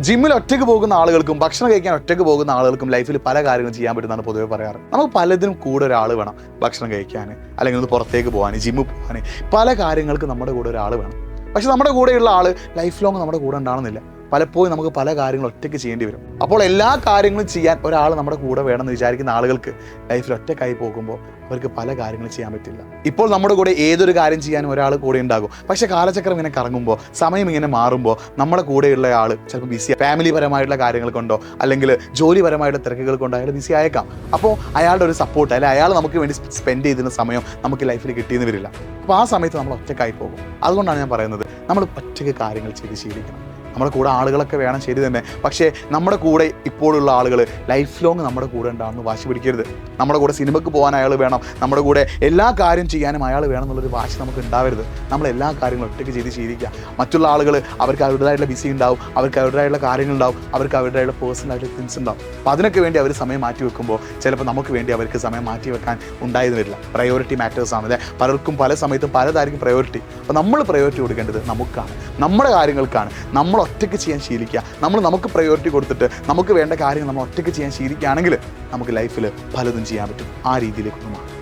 ജിമ്മിൽ ഒറ്റയ്ക്ക് പോകുന്ന ആളുകൾക്കും ഭക്ഷണം കഴിക്കാൻ ഒറ്റയ്ക്ക് പോകുന്ന ആളുകൾക്കും ലൈഫിൽ പല കാര്യങ്ങളും ചെയ്യാൻ പറ്റുന്നതാണ് പൊതുവെ പറയാറ്. നമുക്ക് പലതിനും കൂടെ ഒരാൾ വേണം. ഭക്ഷണം കഴിക്കാൻ, അല്ലെങ്കിൽ ഒന്ന് പുറത്തേക്ക് പോകാൻ, ജിമ്മിൽ പോകാൻ, പല കാര്യങ്ങൾക്ക് നമ്മുടെ കൂടെ ഒരാൾ വേണം. പക്ഷെ നമ്മുടെ കൂടെയുള്ള ആൾ ലൈഫ് ലോങ് നമ്മുടെ കൂടെ ഉണ്ടാവണമെന്നില്ല. പലപ്പോഴും നമുക്ക് പല കാര്യങ്ങളും ഒറ്റയ്ക്ക് ചെയ്യേണ്ടി വരും. അപ്പോൾ എല്ലാ കാര്യങ്ങളും ചെയ്യാൻ ഒരാൾ നമ്മുടെ കൂടെ വേണമെന്ന് വിചാരിക്കുന്ന ആളുകൾക്ക് ലൈഫിൽ ഒറ്റയ്ക്കായി പോകുമ്പോൾ അവർക്ക് പല കാര്യങ്ങളും ചെയ്യാൻ പറ്റില്ല. ഇപ്പോൾ നമ്മുടെ കൂടെ ഏതൊരു കാര്യം ചെയ്യാനും ഒരാൾ കൂടെ ഉണ്ടാകും. പക്ഷേ കാലചക്രം ഇങ്ങനെ കറങ്ങുമ്പോൾ, സമയം ഇങ്ങനെ മാറുമ്പോൾ നമ്മുടെ കൂടെയുള്ള ആൾ ചിലപ്പോൾ ബിസി, ഫാമിലി പരമായിട്ടുള്ള കാര്യങ്ങൾ കൊണ്ടോ അല്ലെങ്കിൽ ജോലിപരമായിട്ടുള്ള തിരക്കുകൾ കൊണ്ടോ അയാൾ ബിസി ആയേക്കാം. അപ്പോൾ അയാളുടെ ഒരു സപ്പോർട്ട്, അല്ലെങ്കിൽ അയാൾ നമുക്ക് വേണ്ടി സ്പെൻഡ് ചെയ്തിരുന്ന സമയം നമുക്ക് ലൈഫിൽ കിട്ടിയെന്ന് വരില്ല. അപ്പോൾ ആ സമയത്ത് നമ്മൾ ഒറ്റയ്ക്കായി പോകും. അതുകൊണ്ടാണ് ഞാൻ പറയുന്നത്, നമ്മൾ ഒറ്റയ്ക്ക് കാര്യങ്ങൾ ചെയ്ത് ശീലിക്കണം. നമ്മുടെ കൂടെ ആളുകളൊക്കെ വേണം, ശരി തന്നെ. പക്ഷേ നമ്മുടെ കൂടെ ഇപ്പോഴുള്ള ആളുകൾ ലൈഫ് ലോങ് നമ്മുടെ കൂടെ ഉണ്ടാകുമെന്ന് വാശി പിടിക്കരുത്. നമ്മുടെ കൂടെ സിനിമയ്ക്ക് പോകാൻ അയാൾ വേണം, നമ്മുടെ കൂടെ എല്ലാ കാര്യം ചെയ്യാനും അയാൾ വേണം എന്നുള്ളൊരു വാശി നമുക്ക് ഉണ്ടാവരുത്. നമ്മൾ എല്ലാ കാര്യങ്ങളും ഒറ്റയ്ക്ക് ചെയ്ത് ശീലിക്കുക. മറ്റുള്ള ആളുകൾ അവർക്ക് അവരുടേതായിട്ടുള്ള ബിസി ഉണ്ടാവും, അവർക്ക് അവരുടേതായിട്ടുള്ള കാര്യങ്ങളുണ്ടാവും, അവർക്ക് അവരുടേതായിട്ടുള്ള പേഴ്സണലായിട്ടുള്ള തിങ്സ് ഉണ്ടാവും. അപ്പോൾ അതിനൊക്കെ വേണ്ടി അവർ സമയം മാറ്റി വെക്കുമ്പോൾ ചിലപ്പോൾ നമുക്ക് വേണ്ടി അവർക്ക് സമയം മാറ്റി വെക്കാൻ ഉണ്ടായെന്ന് വരില്ല. പ്രയോറിറ്റി മാറ്റേഴ്സ് ആണ് അല്ലേ? പലർക്കും പല സമയത്തും പലതായിരിക്കും പ്രയോറിറ്റി. അപ്പോൾ നമ്മൾ പ്രയോറിറ്റി കൊടുക്കേണ്ടത് നമുക്കാണ്, നമ്മുടെ കാര്യങ്ങൾക്കാണ്. നമ്മൾ ഒറ്റയ്ക്ക് ചെയ്യാൻ ശീലിക്കുക. നമുക്ക് പ്രയോറിറ്റി കൊടുത്തിട്ട് നമുക്ക് വേണ്ട കാര്യങ്ങൾ നമ്മൾ ഒറ്റയ്ക്ക് ചെയ്യാൻ ശീലിക്കുകയാണെങ്കിൽ നമുക്ക് ലൈഫിൽ പലതും ചെയ്യാൻ പറ്റും. ആ രീതിയിലേക്ക് മാറും.